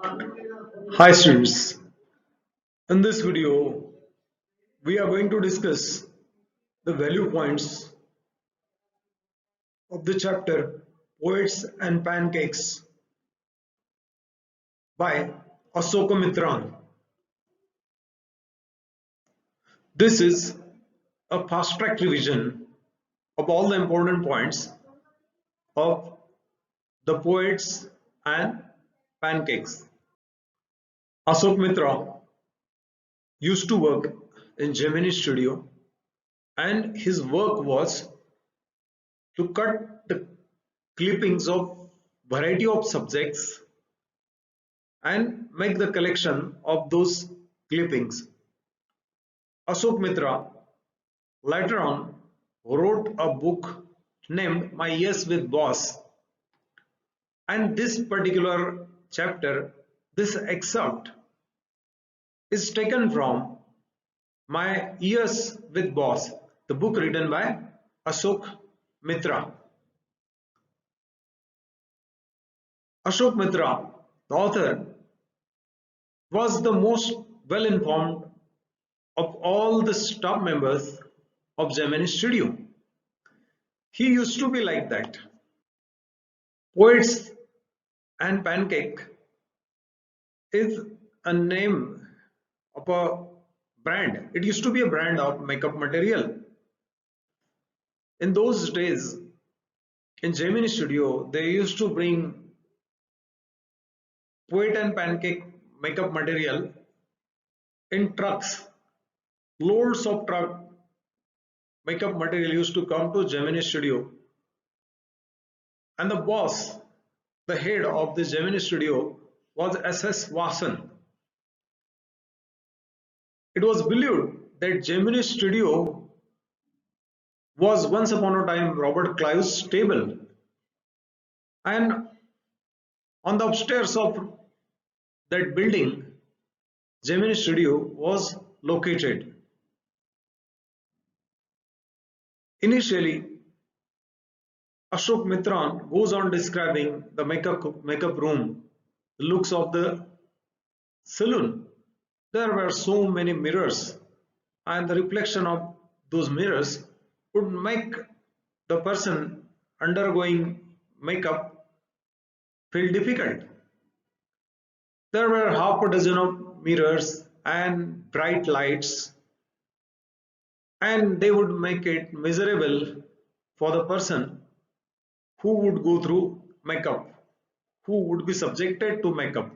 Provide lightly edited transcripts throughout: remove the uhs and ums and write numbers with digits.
Hi students, in this video we are going to discuss the value points of the chapter Poets and Pancakes by Asokamitran. This is a fast track revision of all the important points of the Poets and Pancakes. Asok Mitra used to work in Gemini studio and his work was to cut the clippings of variety of subjects and make the collection of those clippings. Ashok Mitra later on wrote a book named My Yes with Boss, and this particular chapter, this excerpt is taken from My Yes with Boss, the book written by Ashok Mitra. Ashok Mitra, the author, was the most well informed of all the staff members of Gemini Studio. He used to be like that. Poets and Pancake is a name of a brand. It used to be a brand of makeup material. In those days, in Gemini Studio, they used to bring Poet and Pancake makeup material in trucks. Loads of truck makeup material used to come to Gemini Studio, and the boss, the head of the Gemini Studio, was S.S. Vasan. It was believed that Gemini Studio was once upon a time Robert Clive's stable, and on the upstairs of that building, Gemini Studio was located. Initially, Ashok Mitran goes on describing the makeup room, the looks of the saloon. There were so many mirrors, and the reflection of those mirrors would make the person undergoing makeup feel difficult. There were half a dozen of mirrors and bright lights, and they would make it miserable for the person who would go through makeup, who would be subjected to makeup.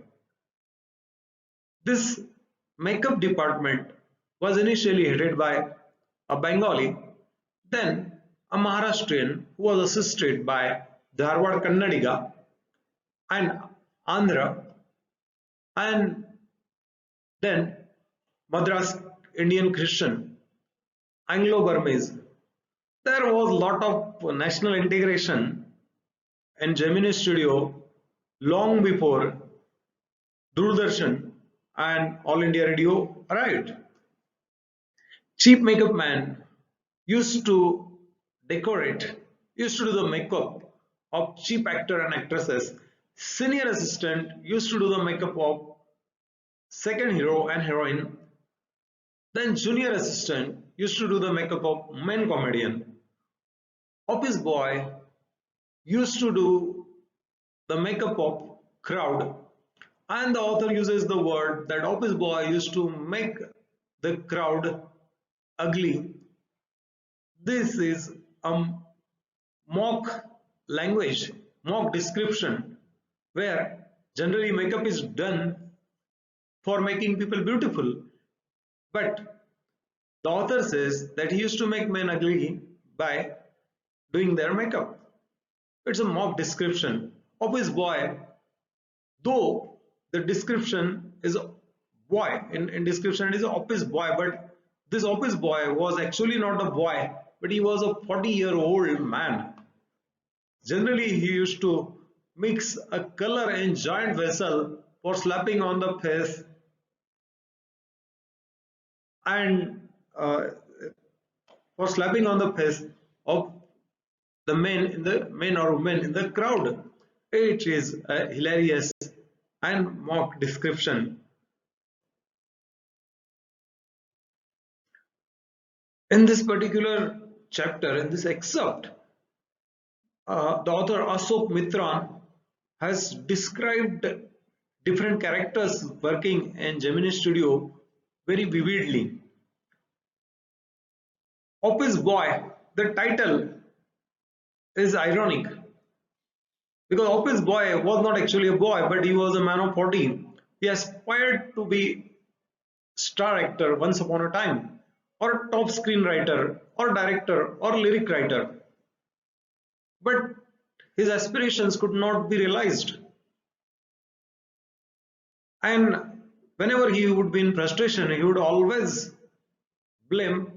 This makeup department was initially headed by a Bengali, then a Maharashtrian who was assisted by Dharwad Kannadiga and Andhra, and then Madras Indian Christian, Anglo-Burmese. There was a lot of national integration in Gemini Studio long before Doordarshan and All India Radio arrived. Cheap makeup man used to decorate, used to do the makeup of cheap actor and actresses. Senior assistant used to do the makeup of second hero and heroine. Then junior assistant used to do the makeup of main comedian. Office boy used to do the makeup of crowd, and the author uses the word that office boy used to make the crowd ugly. This is a mock language, mock description, where generally makeup is done for making people beautiful, but the author says that he used to make men ugly by doing their makeup. It's a mock description. Office boy, though the description is boy, in description it is office boy, but this office boy was actually not a boy, but he was a 40-year-old man. Generally, he used to mix a color in giant vessel for slapping on the face and for slapping on the face of the men or women in the crowd. It is hilarious and mock description. In this particular chapter, in this excerpt, the author Ashok Mitra has described different characters working in Gemini Studio very vividly. Office Boy, the title is ironic because Office Boy was not actually a boy, but he was a man of 40. He aspired to be star actor once upon a time, or a top screenwriter, or director, or lyric writer. But his aspirations could not be realized. And whenever he would be in frustration, he would always blame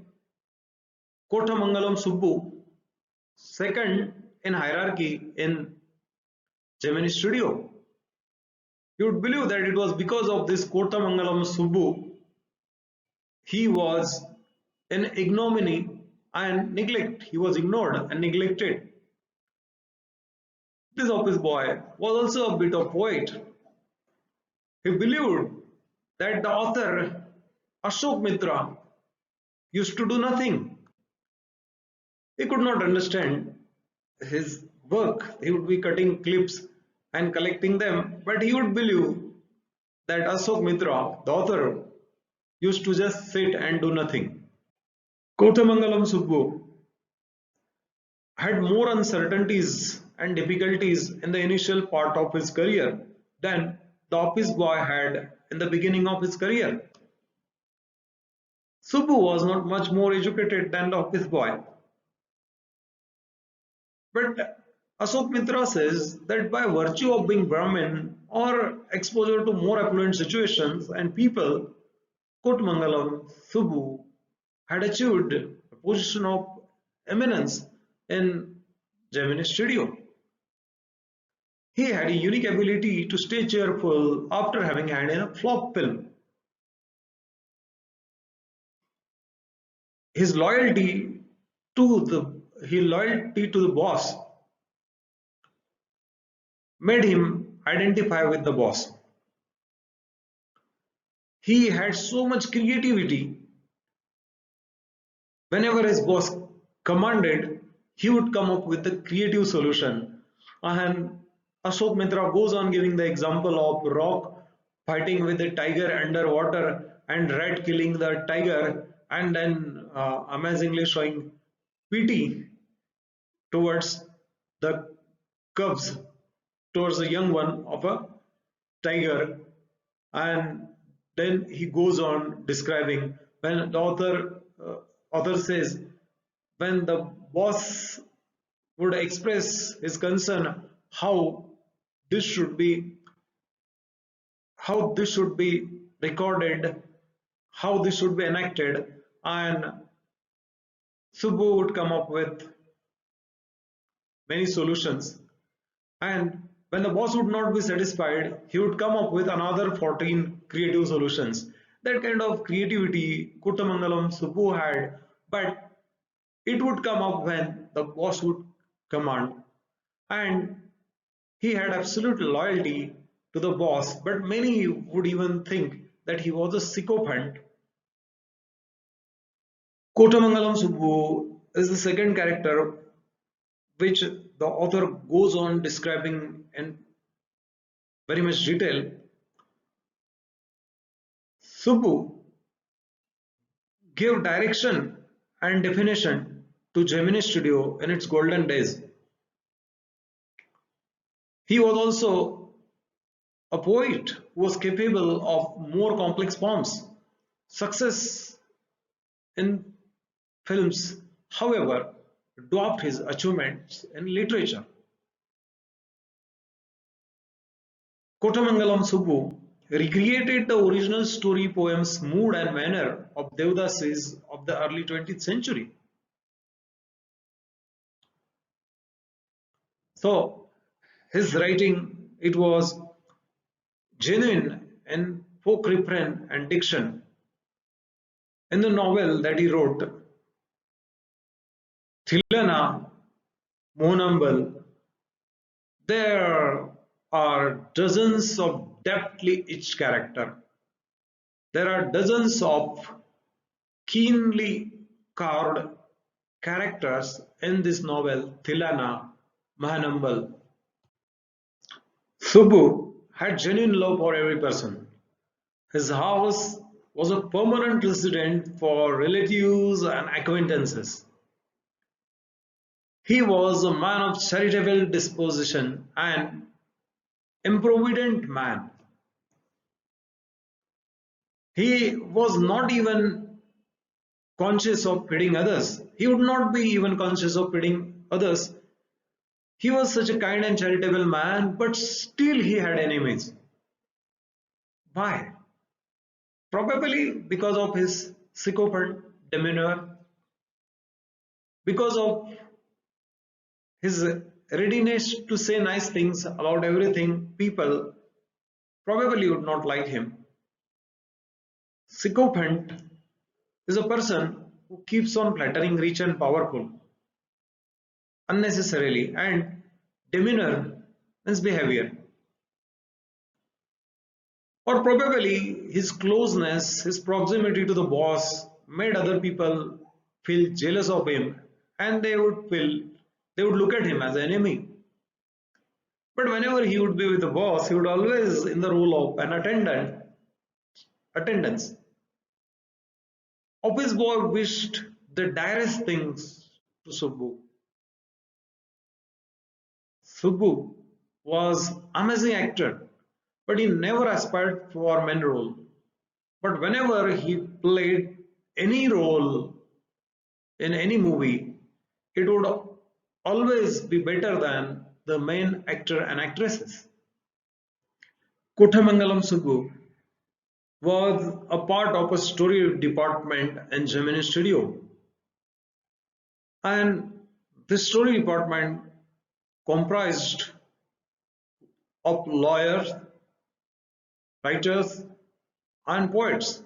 Kothmangalam Subbu, second in hierarchy in Gemini Studio. You would believe that it was because of this Kothmangalam Subbu he was in ignominy and neglect. He was ignored and neglected. This office boy was also a bit of poet. He believed that the author Ashok Mitra used to do nothing. He could not understand his work. He would be cutting clips and collecting them, but he would believe that Ashok Mitra, the author, used to just sit and do nothing. Kothmangalam Subbu had more uncertainties and difficulties in the initial part of his career than the office boy had in the beginning of his career. Subbu was not much more educated than the office boy. But Ashok Mitra says that by virtue of being Brahmin or exposure to more affluent situations and people, Kothmangalam Subbu had achieved a position of eminence in Gemini Studio. He had a unique ability to stay cheerful after having had a flop film. His loyalty to the boss made him identify with the boss. He had so much creativity. Whenever his boss commanded, he would come up with a creative solution. And Ashok Mitra goes on giving the example of Rock fighting with a tiger underwater and rat killing the tiger, and then amazingly showing pity towards the cubs, towards the young one of a tiger. And then he goes on describing when the author says when the boss would express his concern how this should be recorded, how this should be enacted, and Subbu would come up with many solutions. And when the boss would not be satisfied, he would come up with another 14 creative solutions. That kind of creativity Kothmangalam Subbu had, but it would come up when the boss would command. And he had absolute loyalty to the boss, but many would even think that he was a sycophant. Kothmangalam Subbu is the second character which the author goes on describing in very much detail. Subbu gave direction and definition to Gemini Studio in its golden days. He was also a poet who was capable of more complex forms. Success in films, however, dwarfed his achievements in literature. Kothmangalam Subbu recreated the original story poem's mood and manner of Devdasis of the early 20th century. So his writing, it was genuine in folk refrain and diction. In the novel that he wrote, Thilana Monambal, there are dozens of deftly each character. There are dozens of keenly carved characters in this novel Thilana Mahanambal. Subbu had genuine love for every person. His house was a permanent residence for relatives and acquaintances. He was a man of charitable disposition and improvident man. He was not even conscious of pitying others. He would not be even conscious of pitying others. He was such a kind and charitable man, but still he had enemies. Why? Probably because of his sycophant demeanor, because of his readiness to say nice things about everything. People probably would not like him. Sycophant is a person who keeps on flattering rich and powerful unnecessarily, and demeanor means behavior. Or probably his closeness, his proximity to the boss made other people feel jealous of him, and they would look at him as an enemy. But whenever he would be with the boss, he would always in the role of an attendance. Office boy wished the direst things to Subbu. Subbu was amazing actor, but he never aspired for main role. But whenever he played any role in any movie, it would always be better than the main actor and actresses. Kothmangalam Subbu was a part of a story department in Gemini studio, and this story department comprised of lawyers, writers, and poets.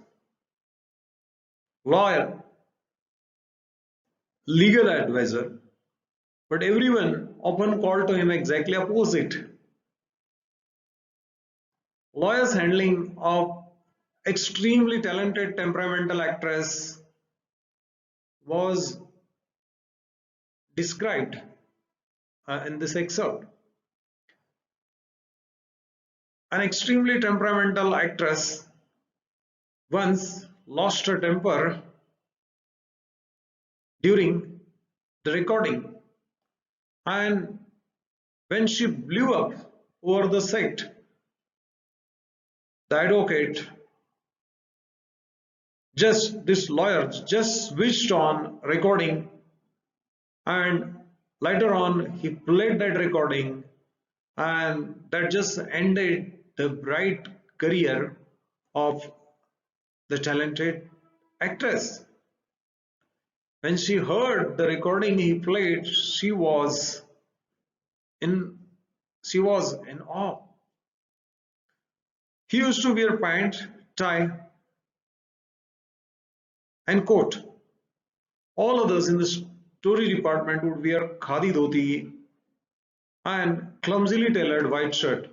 Lawyer, legal advisor, but everyone often called to him exactly opposite. Lawyers handling of extremely talented temperamental actress was described in this excerpt. An extremely temperamental actress once lost her temper during the recording, and when she blew up over the set, the advocate this lawyer just switched on recording, and later on he played that recording, and that just ended the bright career of the talented actress. When she heard the recording he played, in she was in awe. He used to wear pant, tie, and coat. All others in the story department would wear khadi dhoti and clumsily tailored white shirt.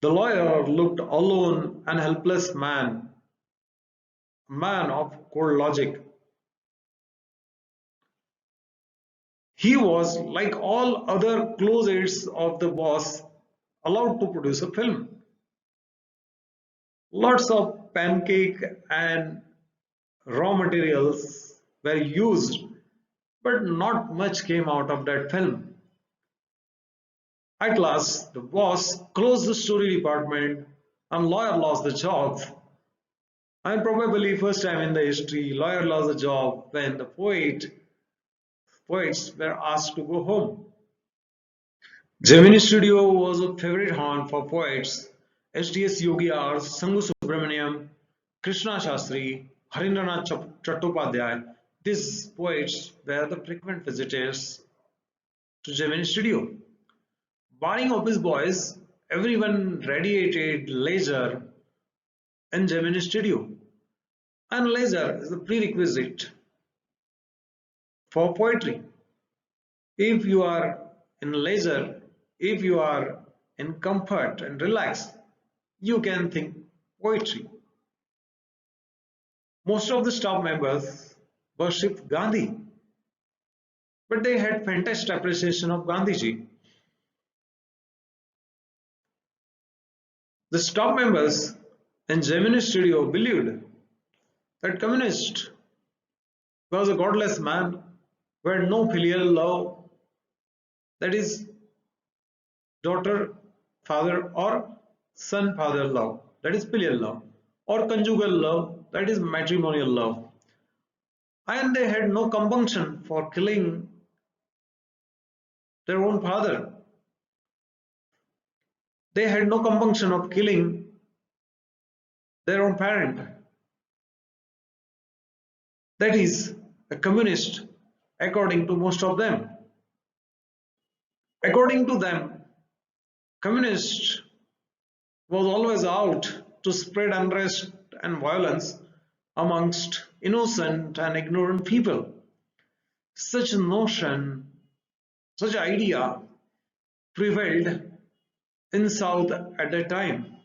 The lawyer looked alone and helpless man, a man of cold logic. He was, like all other close aides of the boss, allowed to produce a film. Lots of pancake and raw materials were used, but not much came out of that film. At last, the boss closed the story department and lawyer lost the job. And probably first time in the history, lawyer lost the job when the poets were asked to go home. Gemini Studio was a favorite haunt for poets. HDS Yogi R, Sangu Subramaniam, Krishna Shastri, Harindranath Chattopadhyay. These poets were the frequent visitors to Gemini Studio. Barring office boys, everyone radiated leisure in Gemini Studio. And leisure is a prerequisite for poetry. If you are in leisure, if you are in comfort and relax, you can think poetry. Most of the staff members worshipped Gandhi, but they had fantastic appreciation of Gandhiji. The staff members in Gemini studio believed that communist was a godless man who had no filial love, that is daughter father or son father love, that is filial love, or conjugal love, that is matrimonial love, and they had no compunction for killing their own father. They had no compunction of killing their own parent. That is a communist according to most of them. According to them, communist was always out to spread unrest and violence amongst innocent and ignorant people. Such notion, such idea prevailed in South at that time,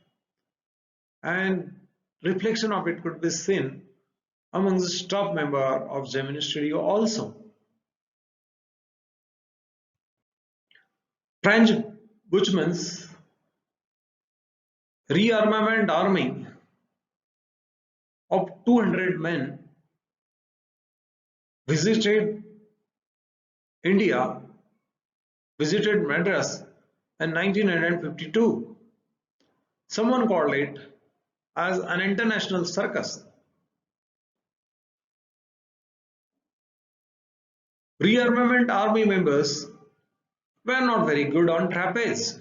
and reflection of it could be seen among the staff member of Gemini Studio also. Franz Buchman's Re-Armament army of 200 men visited India, visited Madras in 1952. Someone called it as an international circus. Re-Armament army members were not very good on trapeze,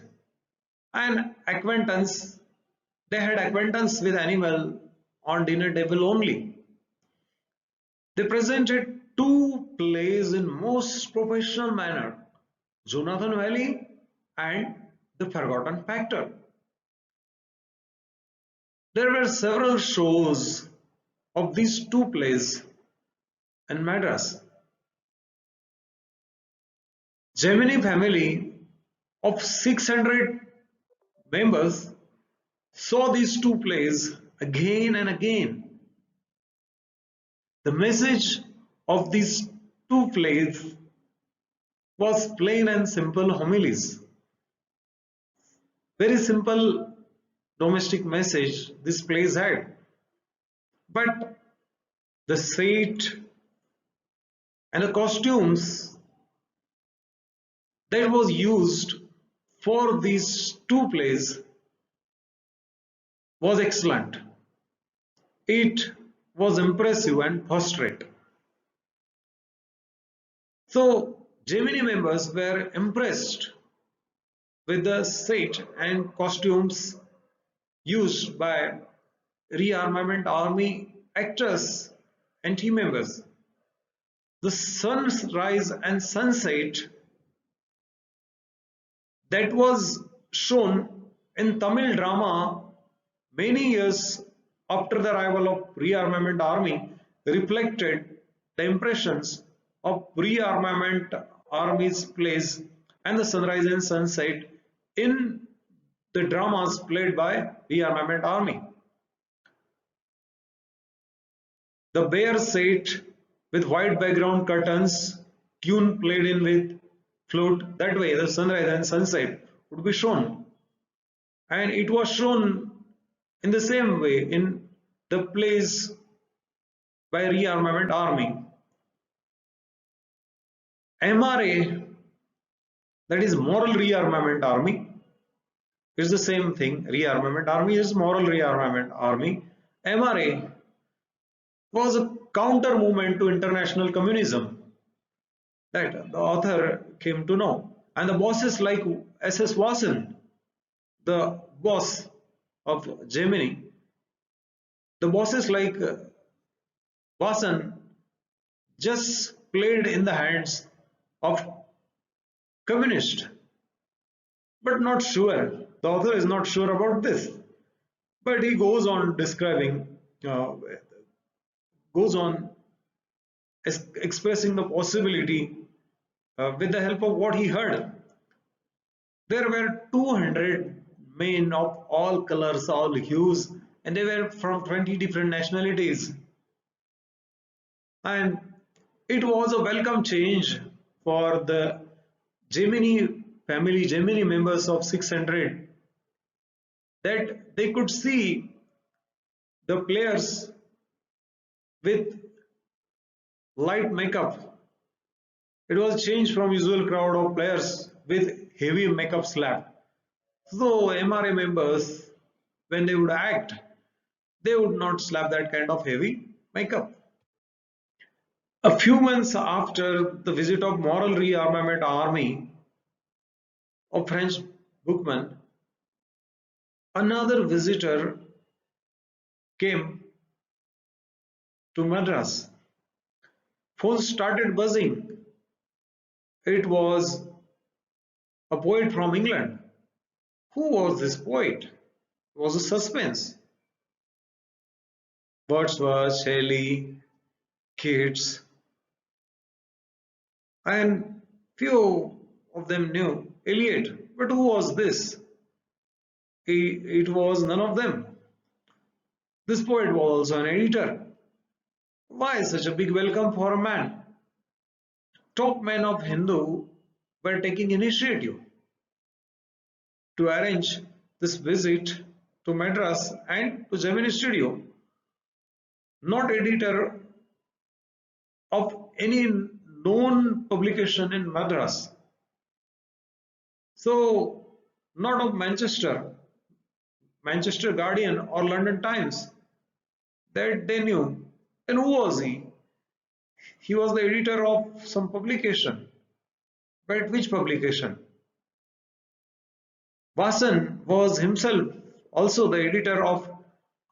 and they had acquaintance with animal on dinner table only. They presented two plays in most professional manner, Jonathan Valley and The Forgotten Factor. There were several shows of these two plays in Madras. Gemini family of 600 members saw these two plays again and again. The message of these two plays was plain and simple homilies. Very simple domestic message these plays had. But the set and the costumes that was used for these two plays was excellent. It was impressive and first rate. So Gemini members were impressed with the set and costumes used by Re-Armament army actors and team members. The sunrise and sunset that was shown in Tamil drama many years after the arrival of Re-Armament army reflected the impressions of Re-Armament army's plays and the sunrise and sunset in the dramas played by Re-Armament army. The bare set with white background curtains, tune played in with flute, that way the sunrise and sunset would be shown, and it was shown in the same way in the plays by Re-Armament army. MRA, that is moral Re-Armament army, is the same thing. Re-Armament army is moral Re-Armament army. MRA was a counter movement to international communism that the author came to know, and the bosses like SS Wasson, the boss of Gemini, the bosses like Wasson just played in the hands of communist, but not sure. The author is not sure about this, but he goes on describing, goes on expressing the possibility with the help of what he heard. There were 200 men of all colors, all hues, and they were from 20 different nationalities. And it was a welcome change for the Gemini family, Gemini members of 600, that they could see the players with light makeup. It was a change from usual crowd of players with heavy makeup slap. So MRA members, when they would act, they would not slap that kind of heavy makeup. A few months after the visit of moral rearmament army of French Buchman, another visitor came to Madras. Phones started buzzing. It was a poet from England. Who was this poet? It was a suspense. Wordsworth, Shelley, Keats, and few of them knew Eliot. But who was this? It was none of them. This poet was also an editor. Why such a big welcome for a man? Top men of Hindu were taking initiative to arrange this visit to Madras and to Gemini Studio. Not editor of any known publication in Madras. So, not of Manchester Guardian or London Times, that they knew. And who was he? He was the editor of some publication. But which publication? Vasan was himself also the editor of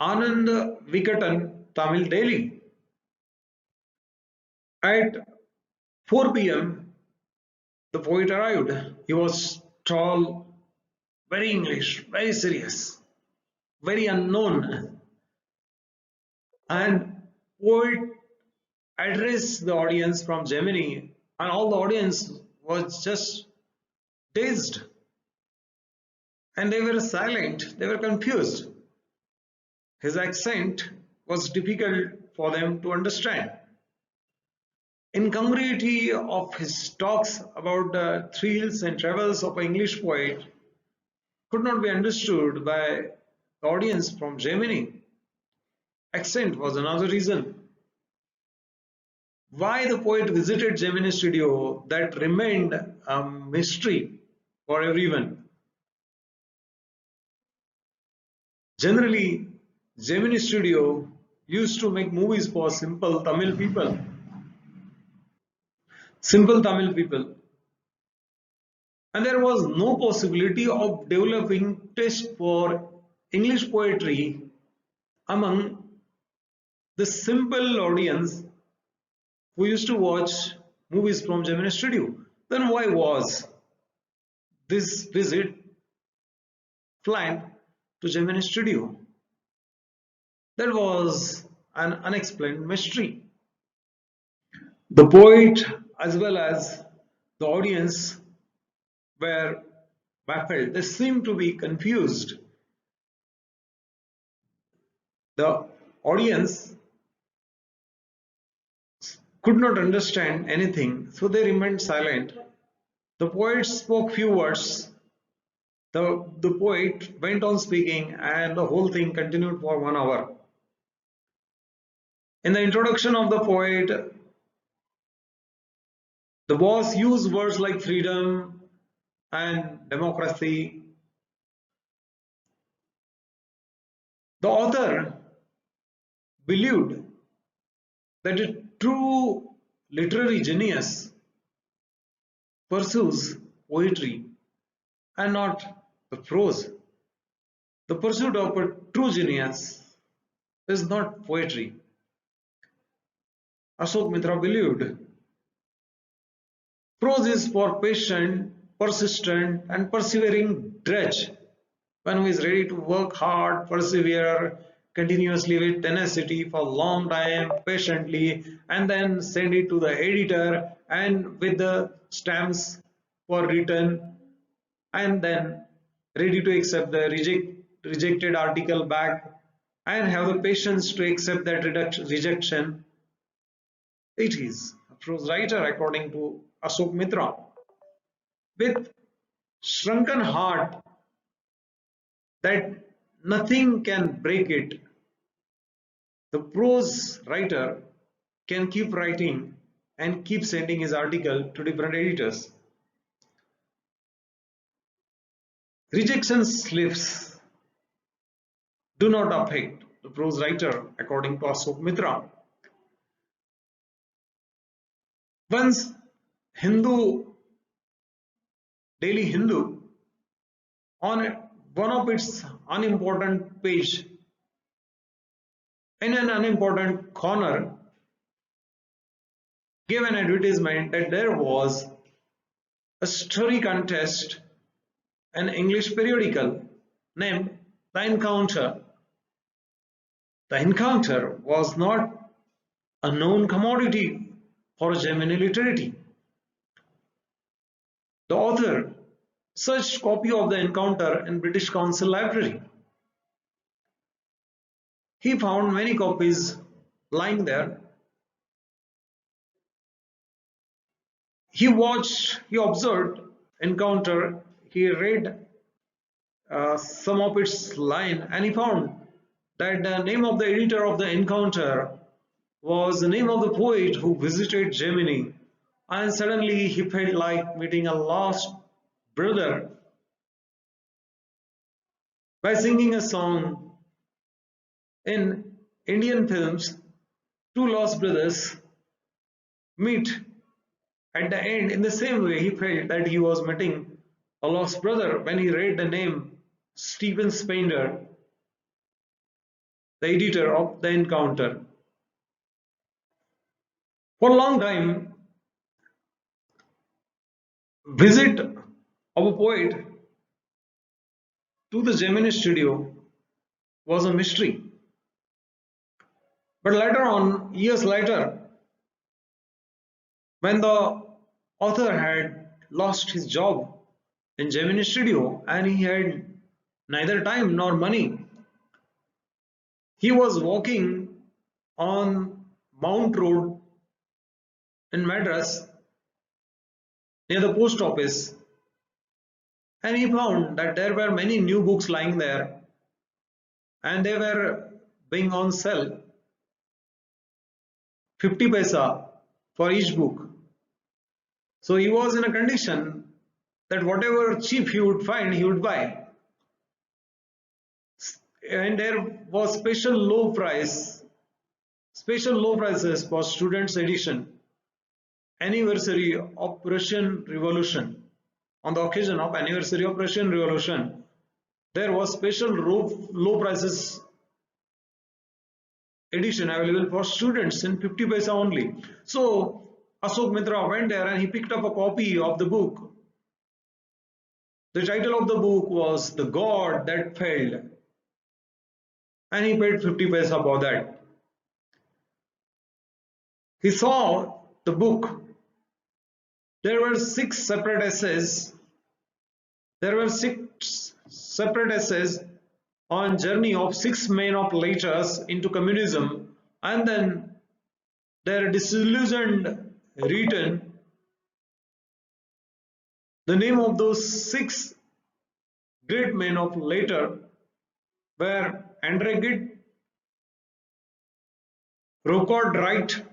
Anand Vikatan Tamil Daily. At 4 p.m., the poet arrived. He was tall, very English, very serious, very unknown. And poet addressed the audience from Gemini, and all the audience was just dazed. And they were silent, they were confused. His accent was difficult for them to understand. Incongruity of his talks about the thrills and travels of an English poet could not be understood by the audience from Gemini. Accent was another reason. Why the poet visited Gemini Studio, that remained a mystery for everyone. Generally, Gemini Studio used to make movies for simple Tamil people. Simple Tamil people. And there was no possibility of developing taste for English poetry among the simple audience who used to watch movies from Gemini Studio. Then why was this visit planned to Gemini Studio? That was an unexplained mystery. The poet as well as the audience were baffled. They seemed to be confused. The audience could not understand anything, so they remained silent. The poet spoke few words. The poet went on speaking, and the whole thing continued for 1 hour. In the introduction of the poet, the boss used words like freedom and democracy. The author believed that a true literary genius pursues poetry and not the prose. The pursuit of a true genius is not poetry. Ashok Mitra believed prose is for patient, persistent, and persevering drudge, one who is ready to work hard, persevere continuously with tenacity for a long time, patiently, and then send it to the editor and with the stamps for return, and then ready to accept the rejected article back and have the patience to accept that rejection. It is a prose writer, according to Ashok Mitra, with shrunken heart that nothing can break it. The prose writer can keep writing and keep sending his article to different editors. Rejection slips do not affect the prose writer, according to Ashok Mitra. Once Daily Hindu, on one of its unimportant page, in an unimportant corner, gave an advertisement that there was a story contest, an English periodical named The Encounter. The Encounter was not a known commodity for Gemini literati. The author searched copy of The Encounter in British Council Library. He found many copies lying there. He observed Encounter, he read some of its line, and he found that the name of the editor of The Encounter was the name of the poet who visited Gemini, and suddenly he felt like meeting a lost brother by singing a song. In Indian films, two lost brothers meet at the end. In the same way, he felt that he was meeting a lost brother when he read the name Stephen Spender, the editor of The Encounter. For a long time, visit of a poet to the Gemini studio was a mystery. But later on, years later, when the author had lost his job in Gemini studio and he had neither time nor money, he was walking on Mount Road in Madras near the post office, and he found that there were many new books lying there and they were being on sale, 50 paisa for each book. So he was in a condition that whatever cheap he would find, he would buy. And there was special low prices for students edition, anniversary of Russian Revolution. On the occasion of anniversary of Russian Revolution, there was special low prices edition available for students in 50 paisa only. So Ashok Mitra went there and he picked up a copy of the book. The title of the book was The God That Failed, and he paid 50 paisa for that. He saw the book. There were six separate essays. On journey of 6 men of letters into communism, and then their disillusioned return. The name of those 6 great men of letter were Andre Gide, Rocard Wright,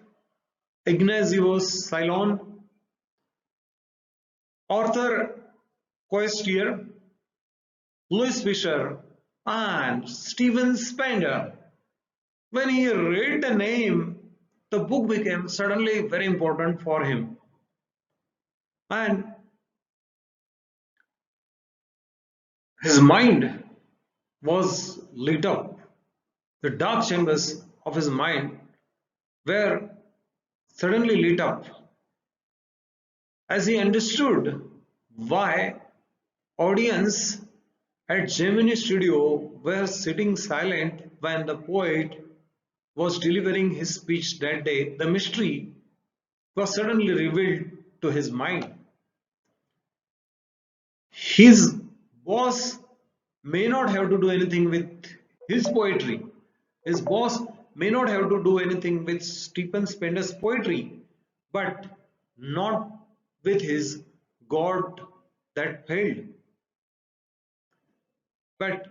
Ignatius Ceylon, Arthur Koester, Louis Fisher, and Stephen Spender. When he read the name, the book became suddenly very important for him. And his mind was lit up. The dark chambers of his mind were suddenly lit up as he understood why audience at Gemini studio were sitting silent when the poet was delivering his speech that day. The mystery was suddenly revealed to his mind. his boss may not have to do anything with his poetry. His boss may not have to do anything with Stephen Spender's poetry, but not with his God that failed. But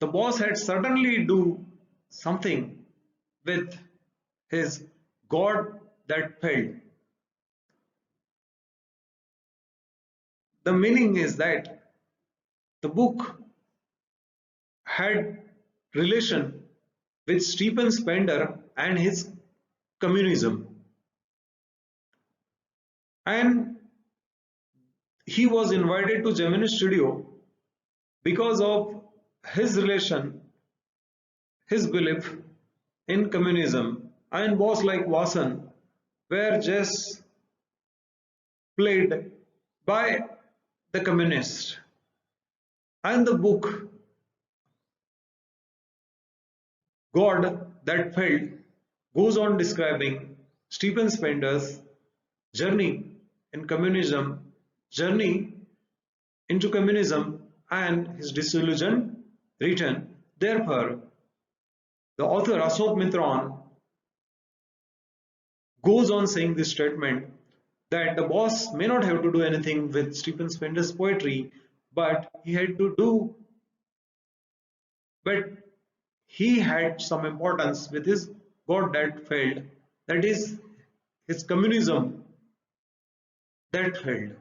the boss had certainly do something with his God that failed. The meaning is that the book had relation with Stephen Spender and his communism, and he was invited to Gemini studio because of his relation, his belief in communism, and boss like Watson were just played by the communists. And the book God that failed goes on describing Stephen Spender's journey in communism, journey into communism, and his disillusioned return. Therefore, the author Ashok Mitron goes on saying this statement that the boss may not have to do anything with Stephen Spender's poetry, but but he had some importance with his God that failed, that is his communism that failed.